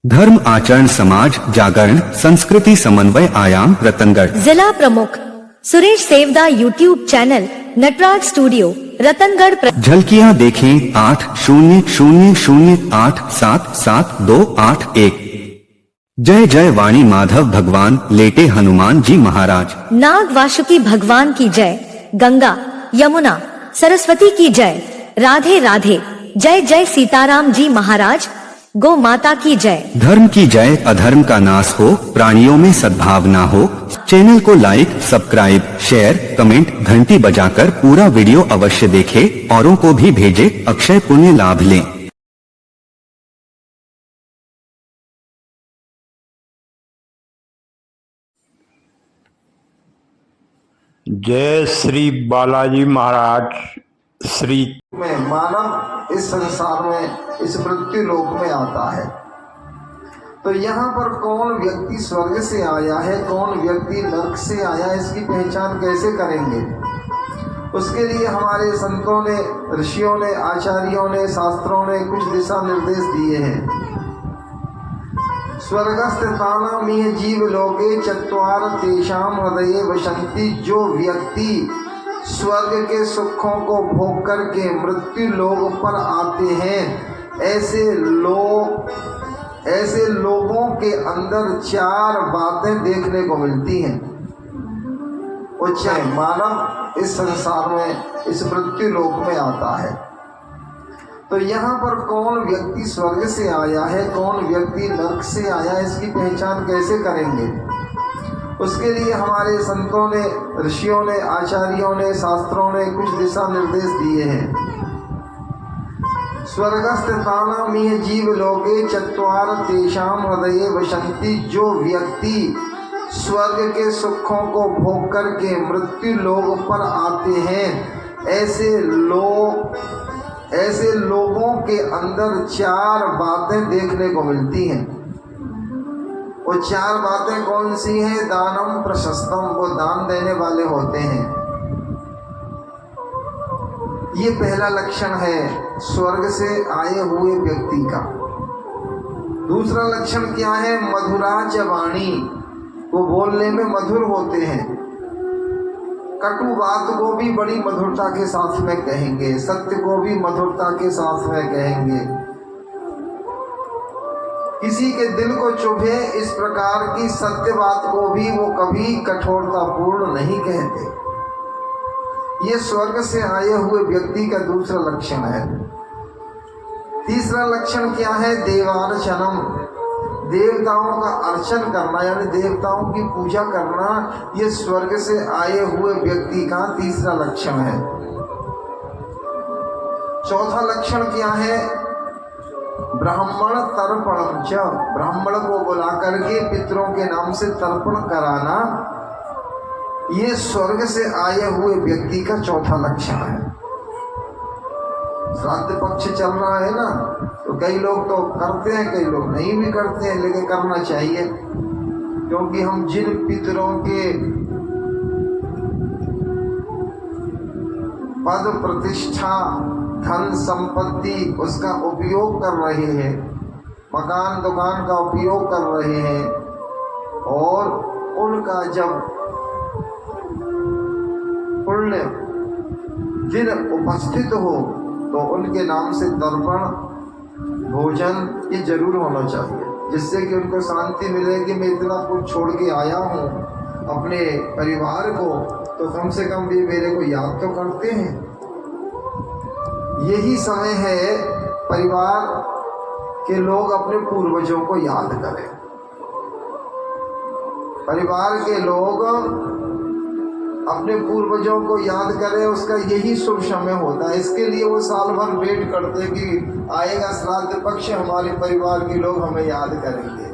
धर्म आचरण समाज जागरण संस्कृति समन्वय आयाम रतनगढ़। जिला प्रमुख Suresh Sevda YouTube channel Natraj studio Ratangarh. झलकियां देखें 8000877281। जय जय वाणी माधव भगवान लेटे हनुमान जी महाराज। नाग वासुकी भगवान की जय। गंगा यमुना सरस्वती की जय। राधे राधे। जय जय सीताराम जी महाराज। गौ माता की जय। धर्म की जय। अधर्म का नाश हो, प्राणियों में सद्भावना हो। चैनल को लाइक सब्सक्राइब शेयर कमेंट घंटी बजाकर पूरा वीडियो अवश्य देखें, औरों को भी भेजें, अक्षय पुण्य लाभ लें। जय श्री बालाजी महाराज। श्री में मानव इस संसार में इस मृत्यु लोक में आता है, तो यहाँ पर कौन व्यक्ति स्वर्ग से आया है, कौन व्यक्ति नरक से आया है, इसकी पहचान कैसे करेंगे? उसके लिए हमारे संतों ने, ऋषियों ने, आचार्यों ने, शास्त्रों ने कुछ दिशा निर्देश दिए हैं। स्वर्गस्थ तानामिह जीव लोके चत्वार तेषाम हृदये वसंति। जो व्यक्ति स्वर्ग के सुखों को भोग करके मृत्यु लोक पर आते हैं, ऐसे लोगों के अंदर चार बातें देखने को मिलती हैं। वो चाहे मानव इस संसार में इस मृत्यु लोक में आता है, तो यहाँ पर कौन व्यक्ति स्वर्ग से आया है, कौन व्यक्ति नरक से आया है, इसकी पहचान कैसे करेंगे? उसके लिए हमारे संतों ने, ऋषियों ने, आचार्यों ने, शास्त्रों ने कुछ दिशा निर्देश दिए हैं। स्वर्गस्थ तानामिह जीव लोके चत्वार तेषाम हृदये वसंति। जो व्यक्ति स्वर्ग के सुखों को भोग करके मृत्यु लोक पर आते हैं, ऐसे लोगों के अंदर चार बातें देखने को मिलती हैं। वो चार बातें कौन सी हैं? दानम प्रशस्तम, वो दान देने वाले होते हैं। ये पहला लक्षण है स्वर्ग से आए हुए व्यक्ति का। दूसरा लक्षण क्या है? मधुराच वाणी, वो बोलने में मधुर होते हैं। कटु बात को भी बड़ी मधुरता के साथ में कहेंगे, सत्य को भी मधुरता के साथ में कहेंगे। किसी के दिल को चुभे इस प्रकार की सत्य बात को भी वो कभी कठोरतापूर्ण नहीं कहते। ये स्वर्ग से आए हुए व्यक्ति का दूसरा लक्षण है। तीसरा लक्षण क्या है? देवार्चनम, देवताओं का अर्चन करना, यानी देवताओं की पूजा करना, ये स्वर्ग से आए हुए व्यक्ति का तीसरा लक्षण है। चौथा लक्षण क्या है? ब्राह्मण तर्पणम च, ब्राह्मण को बुला करके पितरों के नाम से तर्पण कराना, ये स्वर्ग से आए हुए व्यक्ति का चौथा लक्षण है। श्राद्ध पक्ष चल रहा है ना, तो कई लोग तो करते हैं, कई लोग नहीं भी करते हैं, लेकिन करना चाहिए, क्योंकि हम जिन पितरों के पद प्रतिष्ठा धन संपत्ति उसका उपयोग कर रहे हैं, मकान दुकान का उपयोग कर रहे हैं, और उनका जब पुण्य दिन उपस्थित हो तो उनके नाम से तर्पण भोजन ये जरूर होना चाहिए, जिससे कि उनको शांति मिले कि मैं इतना कुछ छोड़ के आया हूँ अपने परिवार को, तो कम से कम भी मेरे को याद तो करते हैं। यही समय है परिवार के लोग अपने पूर्वजों को याद करें। परिवार के लोग अपने पूर्वजों को याद करें, उसका यही शुभ समय होता है। इसके लिए वो साल भर वेट करते कि आएगा श्राद्ध पक्ष, हमारे परिवार के लोग हमें याद करेंगे।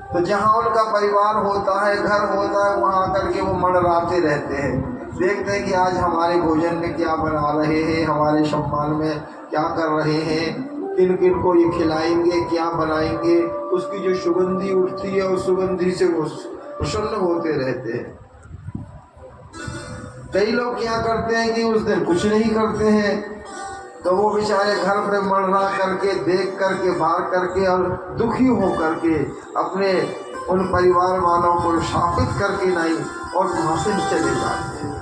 तो जहाँ उनका परिवार होता है, घर होता है, वहाँ आकर के वो मंडराते रहते हैं, देखते हैं कि आज हमारे भोजन में क्या बना रहे हैं, हमारे सम्मान में क्या कर रहे हैं, किन किन को ये खिलाएंगे, क्या बनाएंगे। उसकी जो सुगंधी उठती है, उस सुगंधी से वो प्रसन्न होते रहते हैं। कई लोग क्या करते हैं कि उस दिन कुछ नहीं करते हैं, तो वो बेचारे घर पे मरना करके, देख करके, भाग करके और दुखी हो करके अपने उन परिवार वालों को शापित करके नहीं और वहाँ से चले जाते हैं।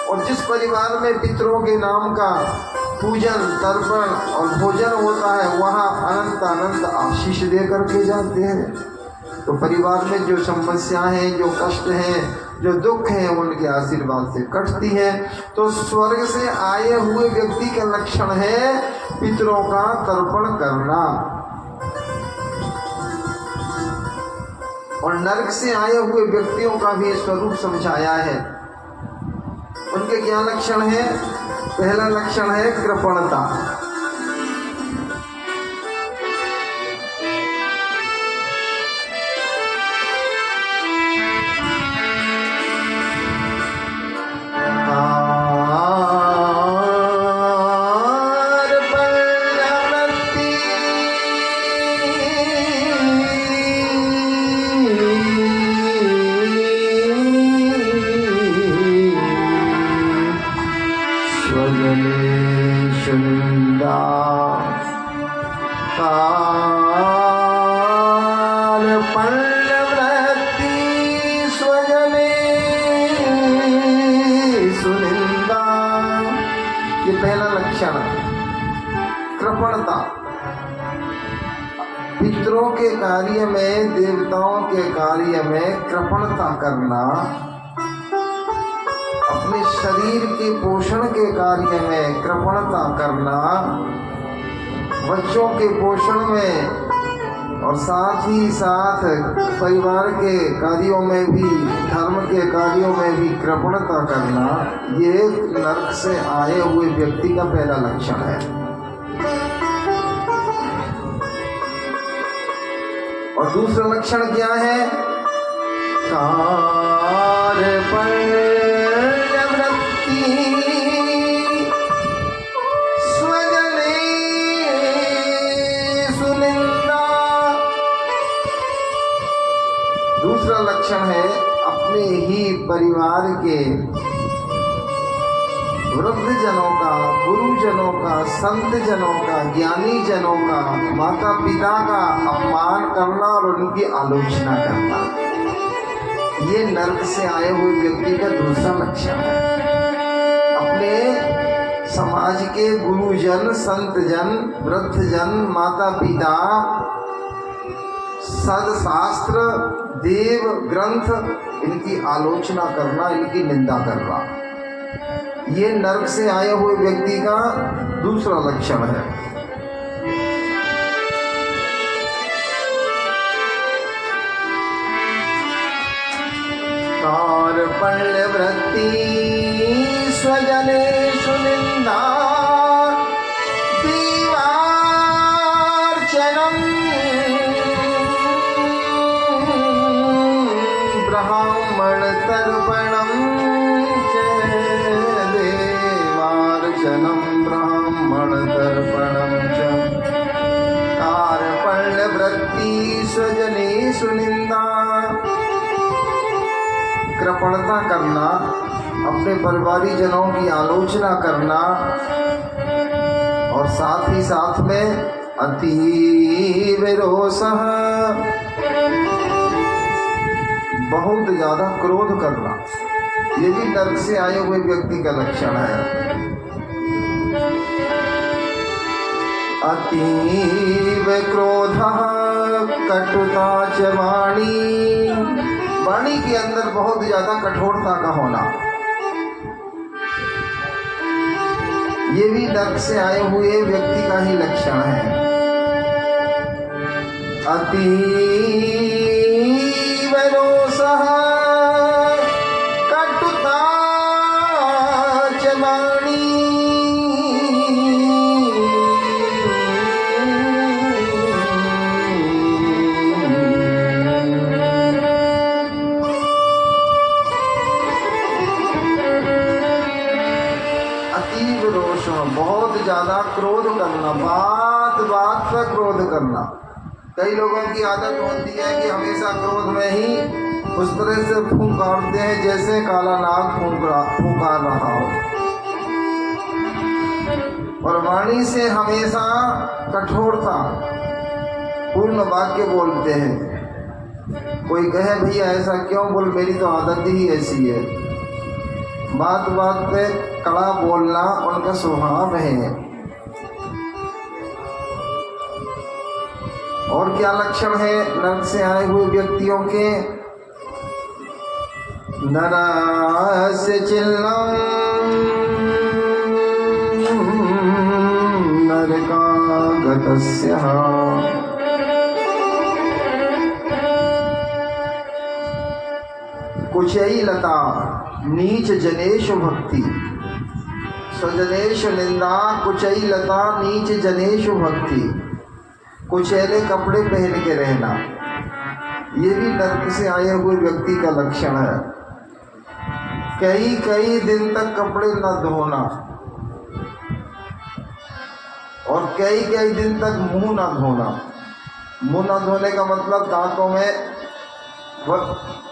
और जिस परिवार में पितरों के नाम का पूजन, तर्पण और भोजन होता है, वहाँ अनंत अनंत आशीष दे करके जाते हैं। तो परिवार में जो समस्याएं हैं, जो कष्ट हैं, जो दुख हैं, उनके आशीर्वाद से कटती है। तो स्वर्ग से आए हुए व्यक्ति का लक्षण है पितरों का तर्पण करना। और नरक से आए हुए व्यक्तियों का भी स्वरूप समझाया है। उनके क्या लक्षण है? पहला लक्षण है कृपणता। कृपणता, पितरों के कार्य में, देवताओं के कार्य में कृपणता करना, अपने शरीर के पोषण के कार्य में कृपणता करना, बच्चों के पोषण में और साथ ही साथ परिवार के कार्यों में भी, धर्म के कार्यों में भी कृपणता करना, ये नरक से आए हुए व्यक्ति का पहला लक्षण है। और दूसरा लक्षण क्या है? कार्पण्यवृत्ति स्वजने सुनिंदा। दूसरा लक्षण है अपने ही परिवार के वृद्ध जनों का, गुरुजनों का, संत जनों का, ज्ञानी जनों का, माता पिता का अपमान करना और उनकी आलोचना करना। ये नरक से आए हुए व्यक्ति का दूसरा लक्षण है। अपने समाज के गुरुजन, संत जन, वृद्ध जन, माता पिता, सदशास्त्र, देव ग्रंथ, इनकी आलोचना करना, इनकी निंदा करना, ये नरक से आए हुए व्यक्ति का दूसरा लक्षण है। कार्पण्यवृत्ति स्वजने सुनिंदा दीवार्चनम ब्राह्मण तर्पणम ब्राह्मण तर्पणम च कार्पण्यवृत्ति स्वजने सुनिंदा। कृपणता करना, अपने परिवारी जनों की आलोचना करना और साथ ही साथ में अतीव रोषः, बहुत ज्यादा क्रोध करना, ये भी नरक से आए हुए व्यक्ति का लक्षण है। अतीव क्रोधः कटुता च वाणी, वाणी के अंदर बहुत ज्यादा कठोरता का होना, ये भी नरक से आए हुए व्यक्ति का ही लक्षण है। अतीव रोषः कटुता च वाणी, बहुत ज्यादा क्रोध करना, बात बात पर क्रोध करना। कई लोगों की आदत होती है कि हमेशा क्रोध में ही उस तरह से फूंकारते हैं जैसे काला नाग फूंकार रहा हो। और वाणी से हमेशा कठोरता पूर्ण वाक्य बोलते हैं। कोई कहे भैया ऐसा क्यों बोल, मेरी तो आदत ही ऐसी है। बात बात पे कड़ा बोलना उनका स्वभाव है। और क्या लक्षण है नरक से आए हुए व्यक्तियों के? नरस्य चिल्लम नरकागतस्य कुचैलता नीच जनेषु भक्ति। स्वजनेषु निंदा कुचैलता नीच जनेषु भक्ति। कुचैले कपड़े पहन के रहना, ये भी नरक से आए हुए व्यक्ति का लक्षण है। कई कई दिन तक कपड़े न धोना और कई कई दिन तक मुंह न धोना। मुंह न धोने का मतलब दांतों में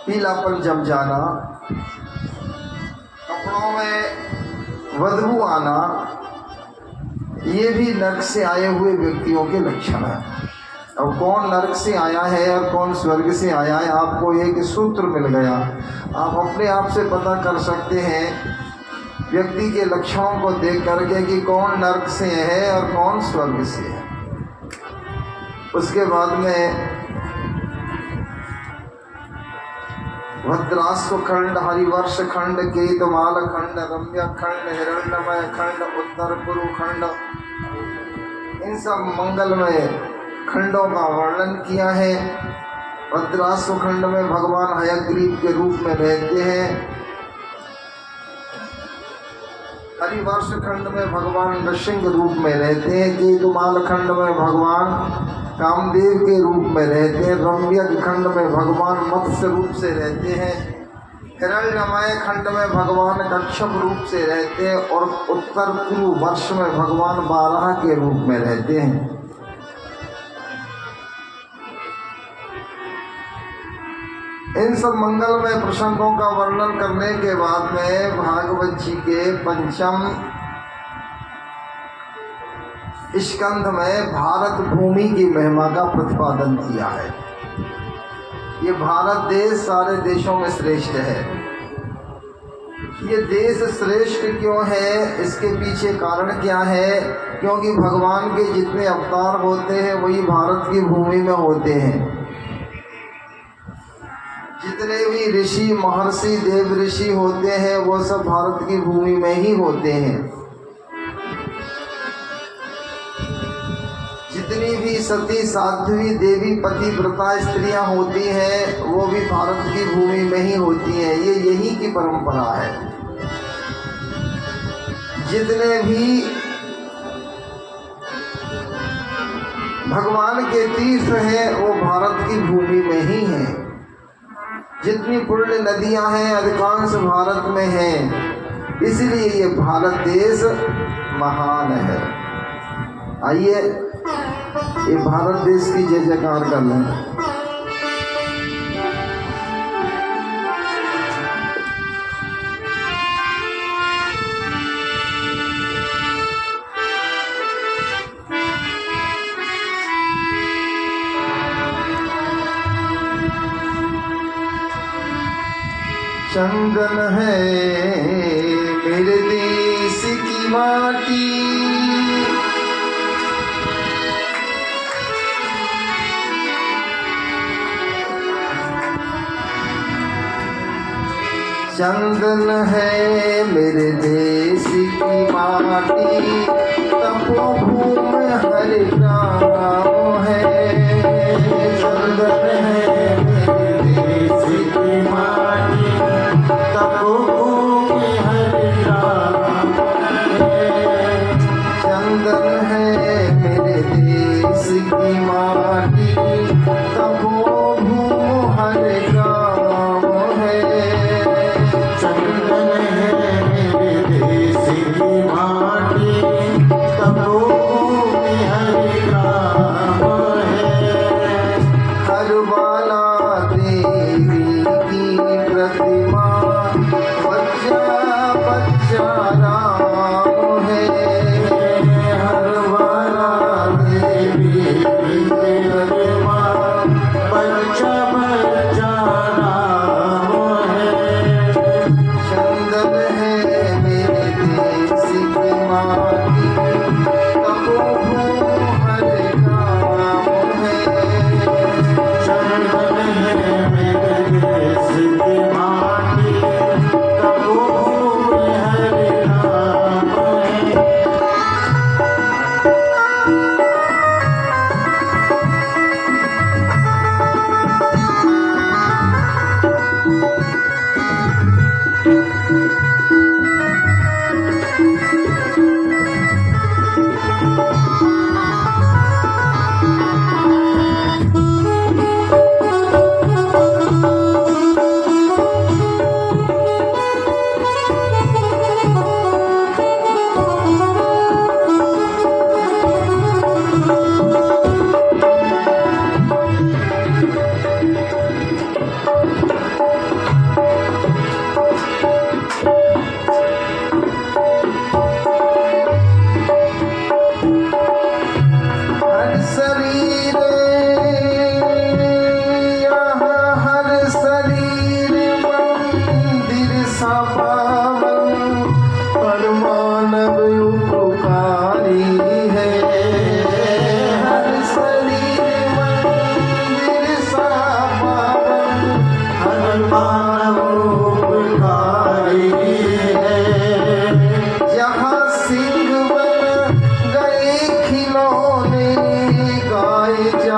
पीलापन जम जाना, कपड़ों में बदबू आना, ये भी नरक से आए हुए व्यक्तियों के लक्षण है। अब कौन नरक से आया है और कौन स्वर्ग से आया है, आपको एक सूत्र मिल गया। आप अपने आप से पता कर सकते हैं व्यक्ति के लक्षणों को देख करके कि कौन नरक से है और कौन स्वर्ग से है। उसके बाद में भद्रास्व खंड, हरिवर्ष खंड, केतमाल खंड, रम्य खंड, हिरण्यमय खंड, उत्तर कुरु खंड, इन सब मंगलमय खंडों का वर्णन किया है। भद्रास्व खंड में भगवान हयग्रीव के रूप में रहते हैं। हरिवर्ष खंड में भगवान नृसिंह रूप में रहते हैं। केतुमाल खंड में भगवान कामदेव के रूप में रहते हैं। रम्यक खंड में भगवान मत्स्य रूप से रहते हैं। हिरण्यमय खंड में भगवान कच्छप रूप से रहते हैं और उत्तर कुरु वर्ष में भगवान बारह के रूप में रहते हैं। इन सब मंगलमय प्रसंगों का वर्णन करने के बाद में भागवत जी के पंचम स्कंध में भारत भूमि की महिमा का प्रतिपादन किया है। ये भारत देश सारे देशों में श्रेष्ठ है। ये देश श्रेष्ठ क्यों है, इसके पीछे कारण क्या है? क्योंकि भगवान के जितने अवतार होते हैं वही भारत की भूमि में होते हैं। जितने भी ऋषि महर्षि देव ऋषि होते हैं वो सब भारत की भूमि में ही होते हैं। जितनी भी सती साध्वी देवी पतिव्रता स्त्रियां होती हैं वो भी भारत की भूमि में ही होती हैं। ये यही की परंपरा है। जितने भी भगवान के तीर्थ हैं वो भारत की भूमि में ही हैं। जितनी पुण्य नदियां हैं अधिकांश भारत में हैं। इसलिए ये भारत देश महान है। आइए ये भारत देश की जय जयकार कर लें। चंदन है मेरे देश की माटी, चंदन है मेरे देश की माटी, तपोभूम हरि नाम है। चंदन है मेरे देश की माटी, तपोभूम हरि नाम है। चंदन है मेरे देश की माटी, तपोभूम हरि नाम है। चंदन है मेरे देश की माटी, तपोभूम हरि नाम है। हरवाला देवी की प्रतिमा, बच्चा बच्चा राम है।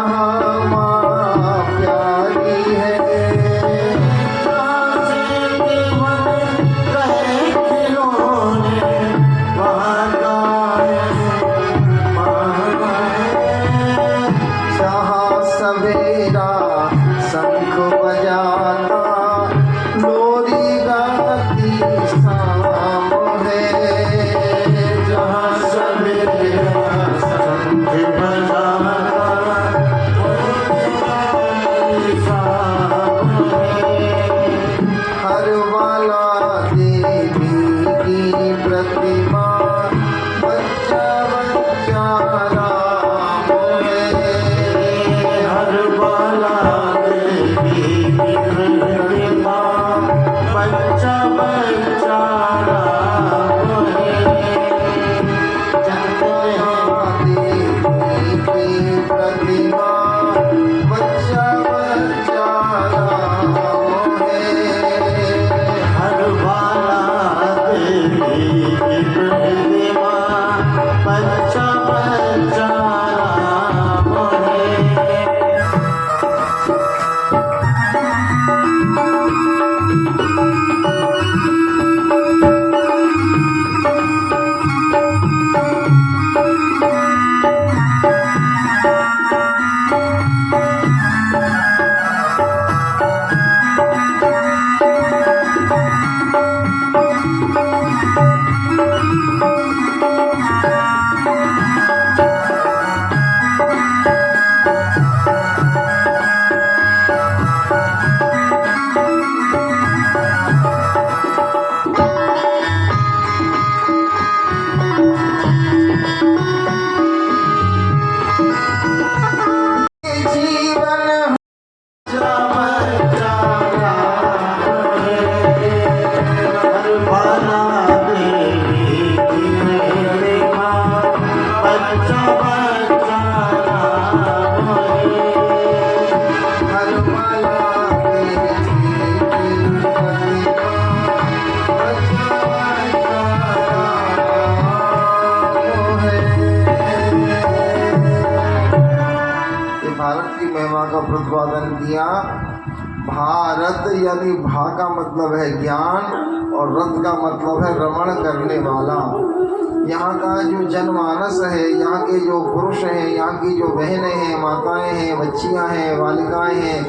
जहाँ माँ प्यारी है, जहाँ सवेरा शंख बजाता लोरी गाती शाम है, जहाँ सवेरा शंख बजाता हर वाला देवी की प्रतिमा बच्चा बच्चा राम है, हर वाला देवी की प्रतिमा बच्चा बच्चा राम है, जहाँ देवी की प्रतिमा बच्चा बच्चा राम है, हर वाला देवी की प्रतिमा बच्चा बच्चा राम है। जीवन भारत की महिमा का प्रतिपादन किया। भारत यानी भा का मतलब है ज्ञान और रत का मतलब है रमण करने वाला। यहाँ का जो जनमानस है, यहाँ के जो पुरुष हैं, यहाँ की जो बहनें हैं, माताएं हैं, बच्चियाँ हैं, बालिकाएं हैं,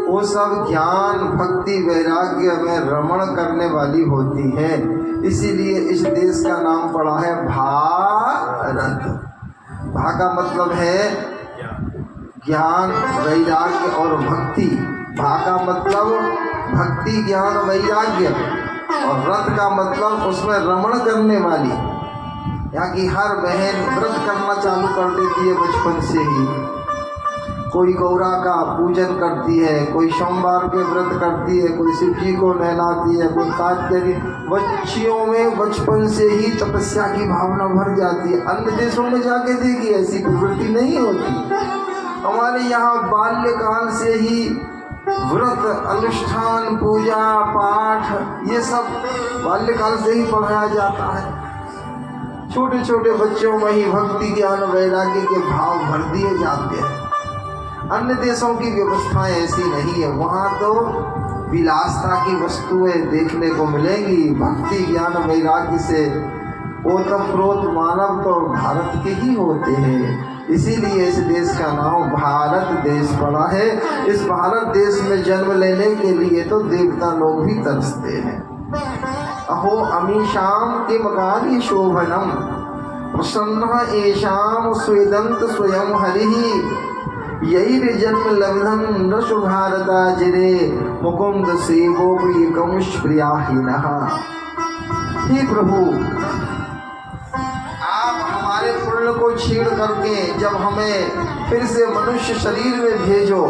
वो सब ज्ञान भक्ति वैराग्य में रमण करने वाली होती है। इसीलिए इस देश का नाम पड़ा है भारत। भा का मतलब है ज्ञान वैराग्य और भक्ति। भा का मतलब भक्ति ज्ञान वैराग्य और रत का मतलब उसमें रमण करने वाली। यहाँ की हर बहन व्रत करना चालू कर देती है बचपन से ही। कोई गौरा का पूजन करती है, कोई सोमवार के व्रत करती है, कोई शिव जी को नहलाती है, कोई कार्तिक। बच्चियों में बचपन से ही तपस्या की भावना भर जाती है। अन्य देशों में जाके देखिए ऐसी प्रवृत्ति नहीं होती। हमारे यहाँ बाल्यकाल से ही व्रत अनुष्ठान पूजा पाठ ये सब बाल्यकाल से ही पढ़ाया जाता है। छोटे छोटे बच्चों में ही भक्ति ज्ञान वैराग्य के भाव भर दिए जाते हैं। अन्य देशों की व्यवस्थाएं ऐसी नहीं है। वहाँ तो विलासता की वस्तुएं देखने को मिलेंगी। भक्ति ज्ञान वैराग्य से ओतप्रोत मानव तो भारत के ही होते हैं। इसीलिए इस देश का नाम भारत देश पड़ा है। इस भारत देश में जन्म लेने के लिए तो देवता लोग भी तरसते हैं। अहो अमीशाम किम कार्य शोभनम प्रसन्न एशाम स्वेदंत स्वयं हरिः यही जन्म लब्धम नशु भारता जिरे मुकुंद सेवोपयकम प्रियाहीनः। हे प्रभु, आप हमारे पुण्य को छीण करके जब हमें फिर से मनुष्य शरीर में भेजो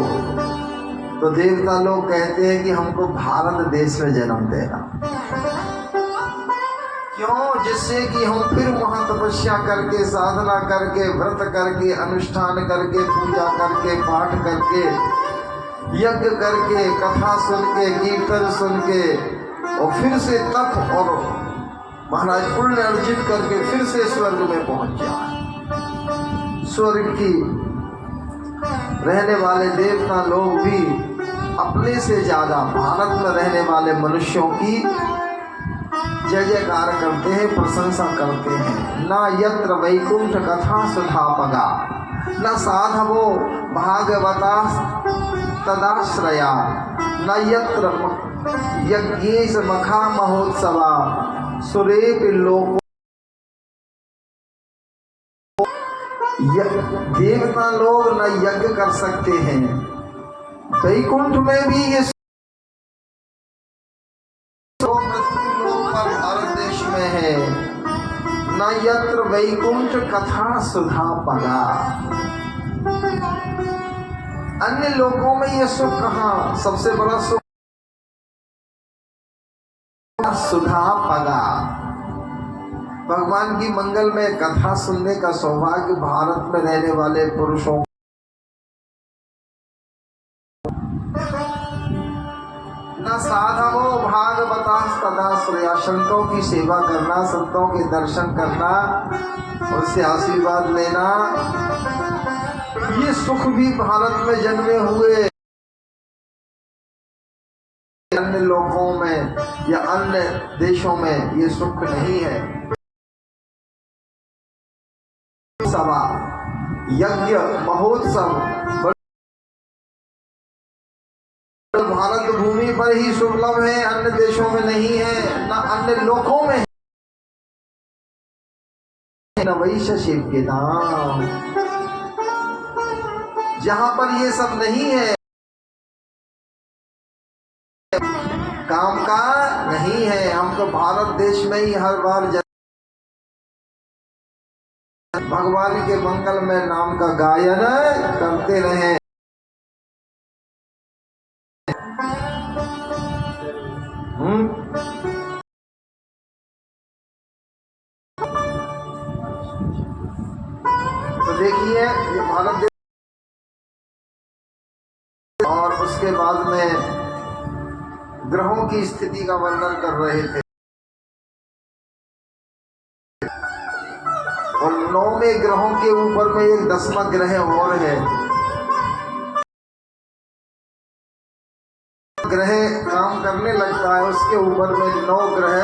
तो देवता लोग कहते हैं कि हमको भारत देश में जन्म देना। क्यों? जिससे कि हम फिर वहाँ तपस्या करके साधना करके व्रत करके अनुष्ठान करके पूजा करके पाठ करके यज्ञ करके कथा सुन के कीर्तन सुन के और फिर से तप और महाराज पुण्य अर्जित करके फिर से स्वर्ग में पहुँच जाए। स्वर्ग की रहने वाले देवता लोग भी अपने से ज्यादा भारत में रहने वाले मनुष्यों की जय जयकार करते हैं, प्रशंसा करते हैं। ना यत्र वैकुंठ कथा सुधापगा, न साधवो भागवता तदाश्रया, न यत्र यज्ञेश मखा महोत्सवा, सुरेप लोको। देवता लोग न यज्ञ कर सकते हैं, वैकुंठ में भी ये भारत देश में है। न यत्र वैकुंठ कथा सुधा पगा, अन्य लोगों में ये सुख कहाँ, सबसे बड़ा सुख सुधा पगा। भगवान की मंगल में कथा सुनने का सौभाग्य भारत में रहने वाले पुरुषों न साधवो भागवता तदाश्रया, संतों की सेवा करना, संतों के दर्शन करना, उससे आशीर्वाद लेना, ये सुख भी भारत में जन्मे हुए अन्य लोगों में या अन्य देशों में ये सुख नहीं है। सभा यज्ञ महोत्सव भारत भूमि पर ही सुलभ है, अन्य देशों में नहीं है, न अन्य लोकों में है। न वैश्य शिव के धाम, जहां पर ये सब नहीं है, काम का नहीं है। हम तो भारत देश में ही हर बार भगवान के मंगल में नाम का गायन करते रहे। तो देखिए ये भारत देश, और उसके बाद में ग्रहों की स्थिति का वर्णन कर रहे थे, और 9वें ग्रहों के ऊपर में एक 10वां ग्रह और है। ग्रह काम करने लगता है, उसके ऊपर में 9 ग्रह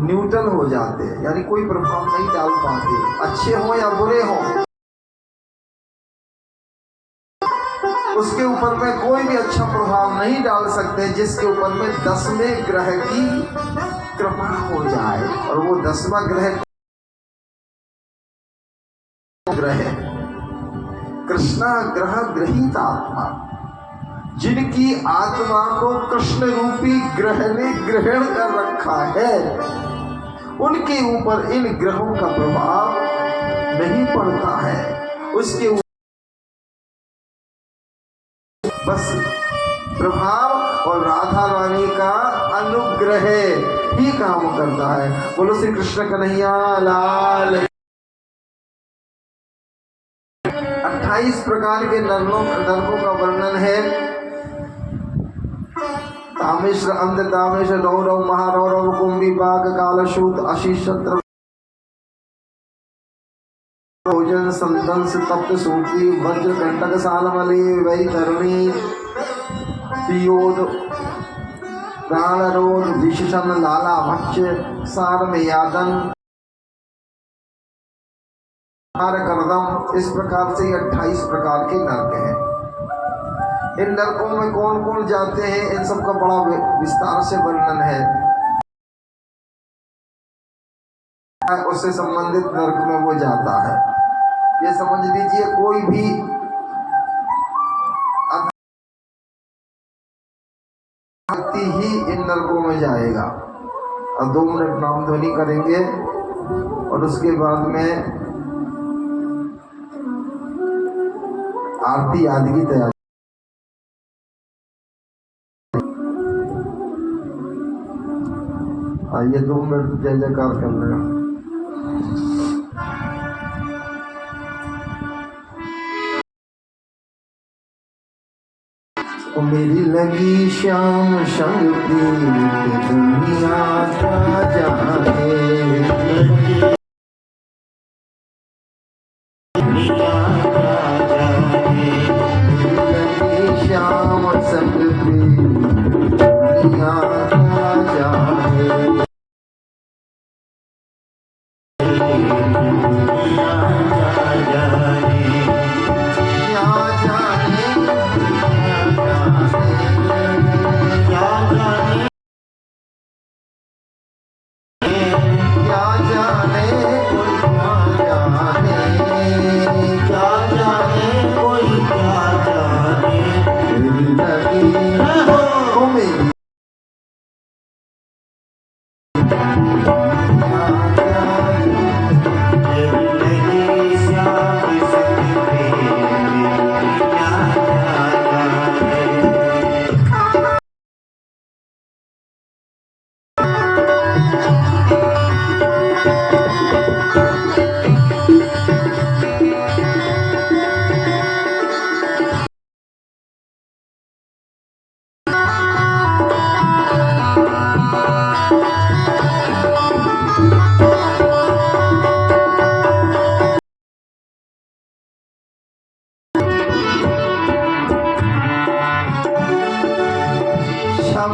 न्यूट्रल हो जाते हैं, यानी कोई प्रभाव नहीं डाल पाते, अच्छे हो या बुरे हो, उसके ऊपर में कोई भी अच्छा प्रभाव नहीं डाल सकते, जिसके ऊपर में 10वें ग्रह की कृपा हो जाए। और वो 10वां ग्रह कृष्णा ग्रह ग्रहित आत्मा, जिनकी आत्मा को कृष्ण रूपी ग्रह ने ग्रहण कर रखा है, उनके ऊपर इन ग्रहों का प्रभाव नहीं पड़ता है। उसके बस प्रभाव और राधा रानी का अनुग्रह ही काम करता है। बोलो श्री कृष्ण कन्हैया लाल। 28 प्रकार के नरकों का वर्णन है। तामेश्वर, अंध तामेश्वर, रौरव, महारौरव, कुंभी, बाघ, कालशूत, अशिशत्र, भोजन, संदंस, तप्त सूती, वज्र, कंटक, सालमली, वैतरणी, पियोद, प्राणरोध, विषण, लाला, भक्ष्य, सार में यादन, करदम, इस प्रकार से 28 प्रकार के नरक हैं। इन नरकों में कौन कौन जाते हैं, इन सब का बड़ा विस्तार से वर्णन है। उससे संबंधित नरक में वो जाता है। ये समझ लीजिए कोई भी व्यक्ति ही इन नरकों में जाएगा। अब 2 मिनट नाम ध्वनि करेंगे और उसके बाद में आरती आदि की तैयारी। आइए 2 मिनट जय जयकार कर रहे हैं। मेरी लगी श्याम संग प्रीत दुनिया का जाने, दुनिया का जाने।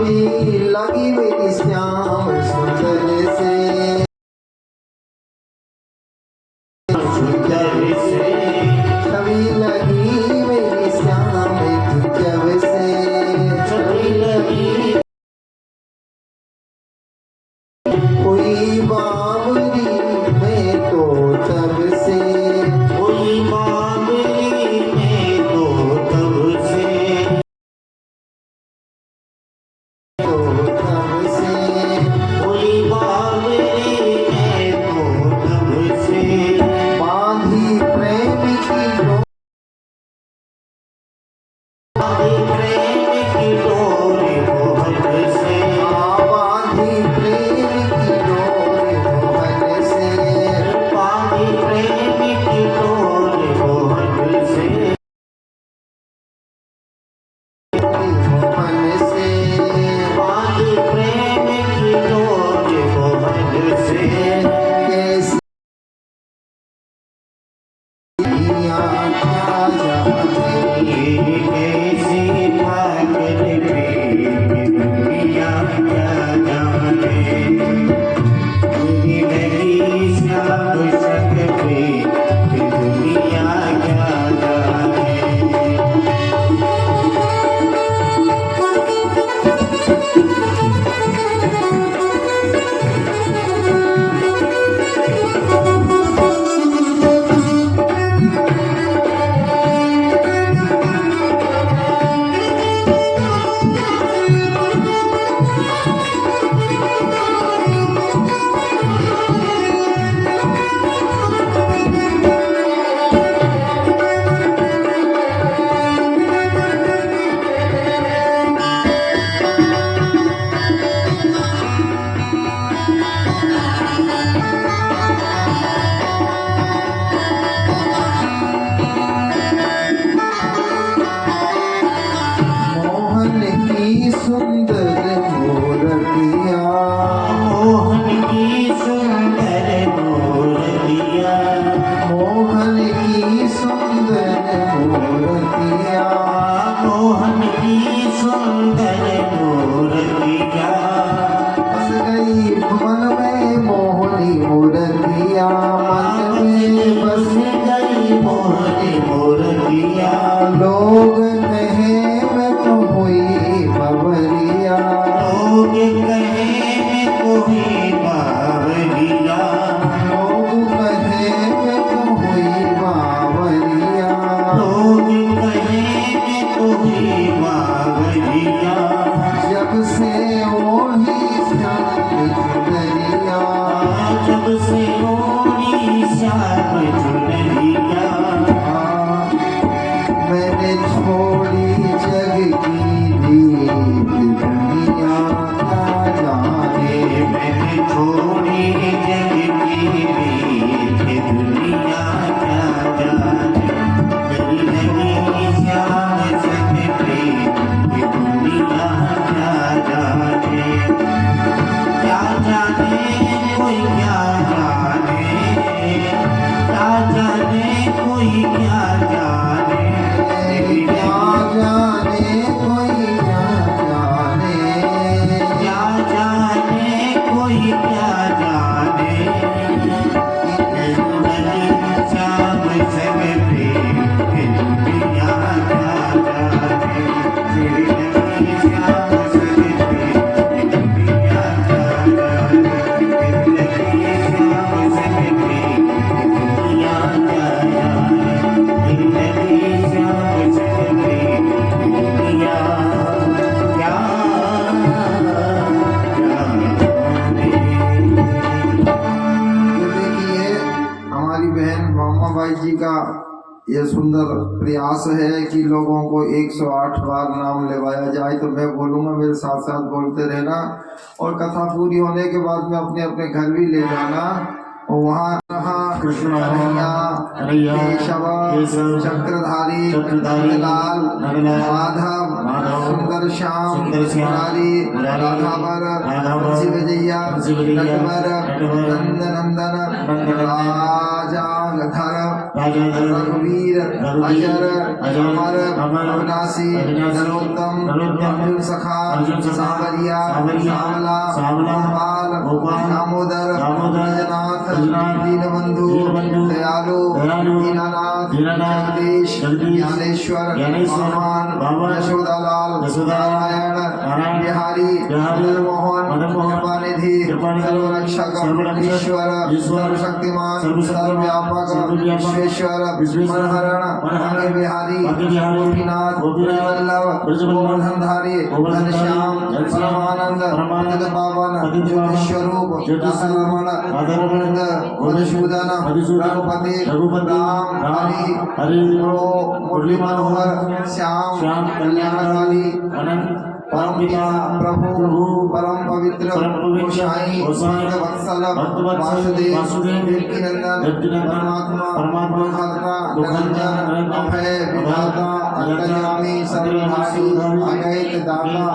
छवि लगी मेरी श्याम सुंदर से, छवि लगी मेरी श्याम जब से, कोई बावरी में तो तब से, बांधी प्रेम की डोर, बांधी प्रेम की डोर मोहन से, मोहन से, कैसी दुनिया क्या जाने, मोहन की सुंदर मूर्तियाँ, मोहन की सुंदर मूर्तियाँ, बस गई मन में मोहनी मूर्तियाँ, मन में बस लोग कहे मैं तो हुई बवरिया, लोग कहे मैं तो हुई बावरिया, जब से ओढ़ी श्याम चुनरिया, मैंने छोड़ी जग की रीत दुनिया क्या जाने, क्या जाने कोई क्या मामाबाई जी का ये सुंदर प्रयास है कि लोगों को 108 बार नाम लेवाया जाए। तो मैं बोलूँगा, मेरे साथ साथ बोलते रहना, और कथा पूरी होने के बाद में अपने अपने घर भी ले जाना। और वहाँ कृष्ण कन्हैया केशव चक्रधारी नंदलाल माधव सुंदर श्याम मुरारी राधावर विजया नटवर नंद नंदन राज राजाधर रघुवीर अजर अमर अविनाशी नरोत्तम अर्जुन सखा सांवरिया सांवला गोपाल दामोदर बैजनाथ दीनबंधु दयालु दीनानाथ जगदीश ज्ञानेश्वर भगवान यशोदालाल नारायण बिहारी मदन मोहन कृपानिधि सर्वरक्षक ईश्वर सर्वशक्तिमान सर्वव्यापक विश्वेश्वर मनहरण अनंत बिहारी गोपीनाथ वल्लभ गोवर्धनधारी घनश्याम परमानंद पतित पावन ज्योति स्वरूप रमण मधुसूदन रघुपति राम हरि मुरली मनोहर श्याम कल्याणकाली परम पिता प्रभु परम पवित्र गोसाई भक्तवत्सल वासुदेव देवकीनंदन परमात्मा निरंजन अभय विधाता अंतर्यामी सर्वधारी अगैत दाता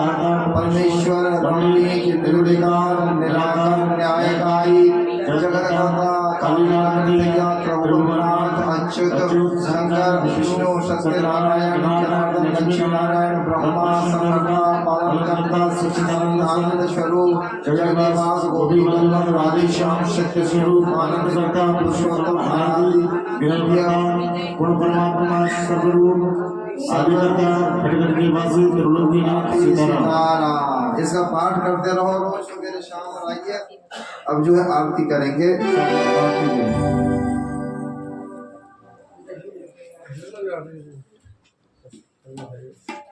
परमेश्वर रमणीक निर्विकार निराकार न्यायकारी जगन्नाथा कालीनाथ प्रभुनाथ अच्युत शंकर विष्णु सत्यनारायण जनार्दन दक्षिणारायण ब्रह्मा समर्था पालनकर्ता सच्चिदानंद आनंद स्वरूप जगन्नाथ गोपी वल्लभ राधेश्याम सत्य स्वरूप आनंद करता पुरुषोत्तम आदि गुण परमात्मा सर्वरूप आदिकर्ता खड़गड़ के वासी त्रिलोकीनाथ सीताराम। इसका पाठ करते रहो रोज सवेरे शाम और आइए। अब जो है आरती करेंगे।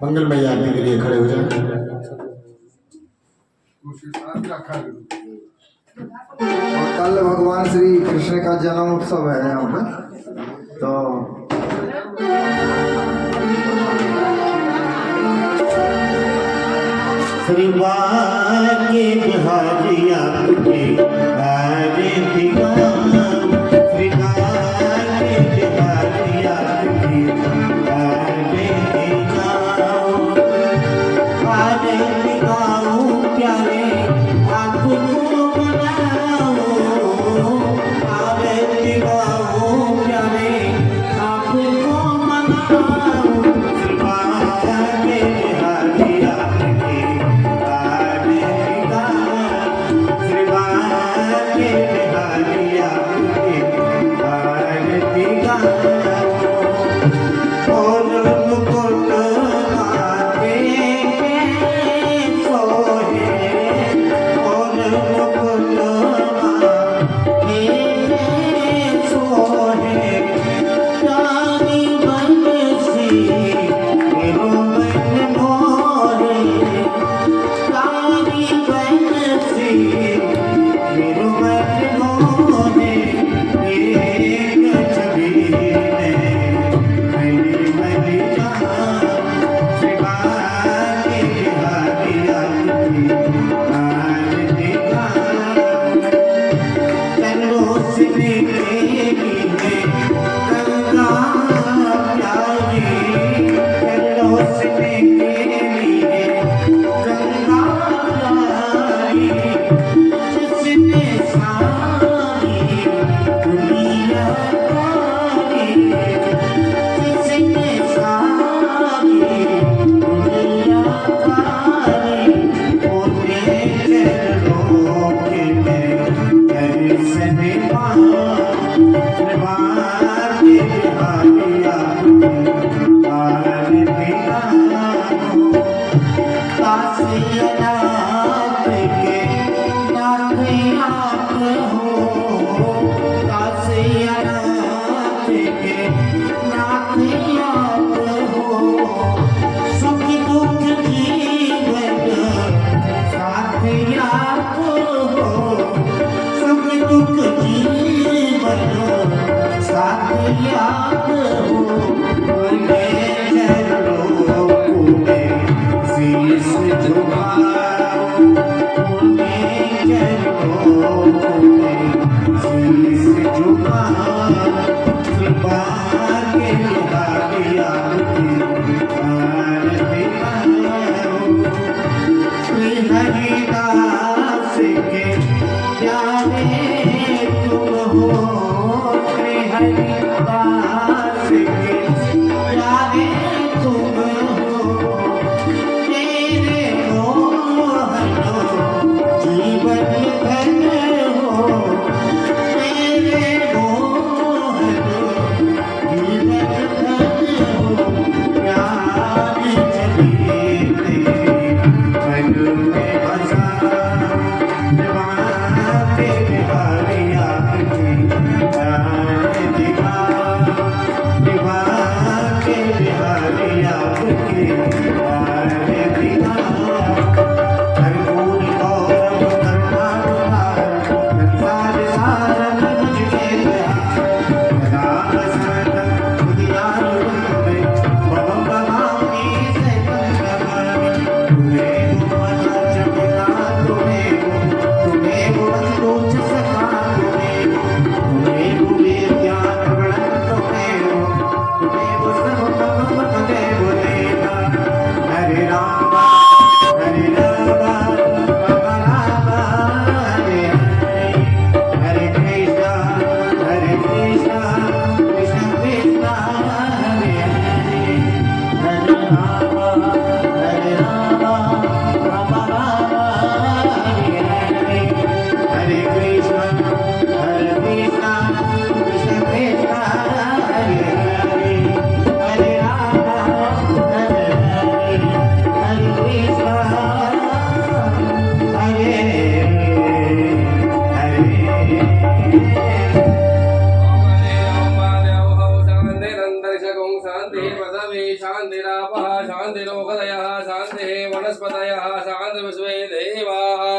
मंगलमय आरती के लिए खड़े हो जाएं। और कल भगवान श्री कृष्ण का जन्म उत्सव है यहाँ पे, तो श्री बाके बिहारी आपके हरे दिगाम श्री बाके बिहारी आपके हरे दिगाओ प्यारे आपको मनाओ हरे दिगाओ प्यारे आपको मनाओ श्री बाके बिहारी आपके हरे दिगाम श्री बाके बिहारी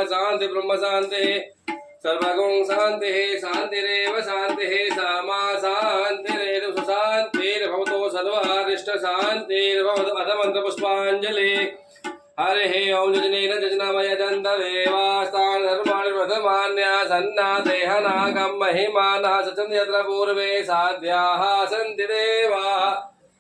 शांति ब्रह्म शांति सर्वगुण शांति शांतिरेव शांति सामा शांतिरेव सुशांतिर्भवतो सर्वारिष्ट शांतिर्भवतु अधमन्त्र पुष्पाञ्जलि हरे ओम जजनेन जजनामय जन्तदेवास्तान् धर्माणि प्रथमान्या सन्ना देहनागं महिमानः सचन्ति यत्र पूर्वे साध्याः सन्ति देवाः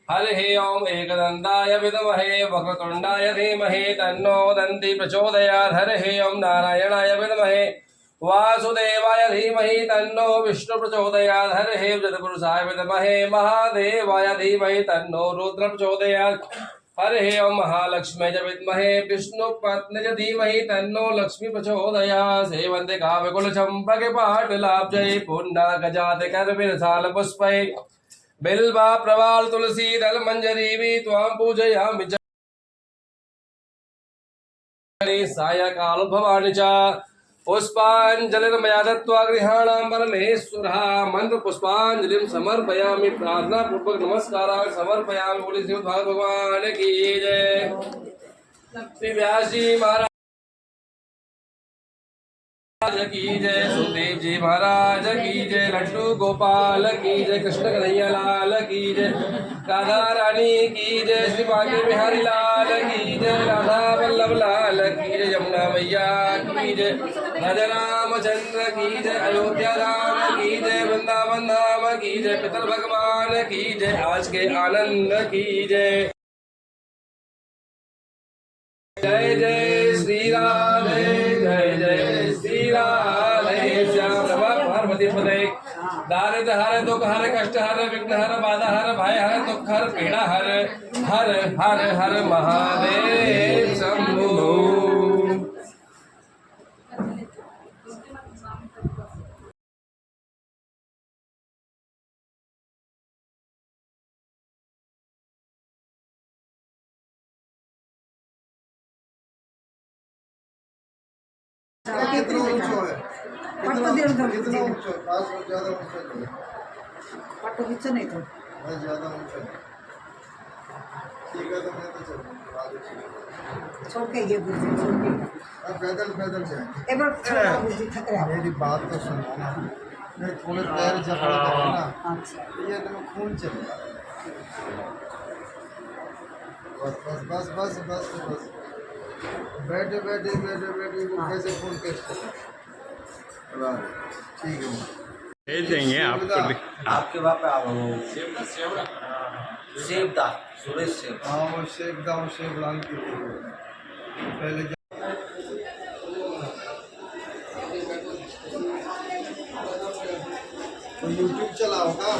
हरे ओम एकदन्ताय विद्महे वक्रतुण्डाय धीमहि तन्नो दन्ति प्रचोदयात् हरे ओम नारायणाय विद्महे वासुदेवाय धीमहि तन्नो विष्णु प्रचोदयात् हरे ओम जगत्पुरुषाय विद्महे महादेवाय धीमहि तन्नो रुद्र प्रचोदयात् हरे ओम महालक्ष्मी च विद्महे विष्णु पत्नी च धीमहि तन्नो लक्ष्मी प्रचोदयात् सेवन्ते काव्यकुल चंपके पाटलाब्जै पुन्ना गजात करविरसाल पुष्पै बिल्वा प्रवाल तुलसी दल मंजरी भी त्वां पूजयामि सायकाल भवानि च पुष्पाञ्जलिर्मया दत्त्वा गृहाणां परमेश्वरः मंत्र पुष्पाञ्जलिं समर्पयामि प्रार्थना पूर्वक नमस्काराः समर्पयामि बोले श्री भगवान की जय। श्री व्यास जी महाराज की जय, सुखदेव जी महाराज की जय, लड्डू गोपाल की जय, कृष्ण कन्हैया लाल की जय, राधा रानी की जय, श्री बांके बिहारी लाल की जय, राधा वल्लभ लाल की जय, यमुना मैया की जय, राजा रामचंद्र की जय, अयोध्या राम की जय, वृंदावन धाम की जय, पितर भगवान की जय, आज के आनंद की जय। जय जय श्री राधे, जय जय श्री राधे श्याम पार्वती पदे दारिद्र हर दुख हर कष्ट हर विघ्न हर बाधा हर भय हर दुख हर पीड़ा हर हर हर हर महादेव शंभु। कितना ऊंचो है, कितना ऊंचो, पास में ज्यादा ऊंचा नहीं है, पट्टो पीछे नहीं तो मैं ज्यादा ऊंचा नहीं। ठीक है तो मैं तो चलूंगा आगे चलूंगा। छोड़ के ये गुरुजी छोड़ के अब पैदल पैदल जाएंगे। एक बार छोड़ा गुरुजी थक रहा है। मेरी बात तो सुनो ना, मैं थोड़े पैर जकड़ करो ना, अच्छा ये तो खून चलेगा। बस बस बस बस बस बस बैठे बैठे बैठे बैठे वो कैसे खून टेस्ट करें। ठीक है भेज देंगे आपको। आपके वहाँ पे आओ सेवदा सुरेश सेव। हाँ वो शेख दाम शेख लाल की पहले तो यूट्यूब चलाओ का।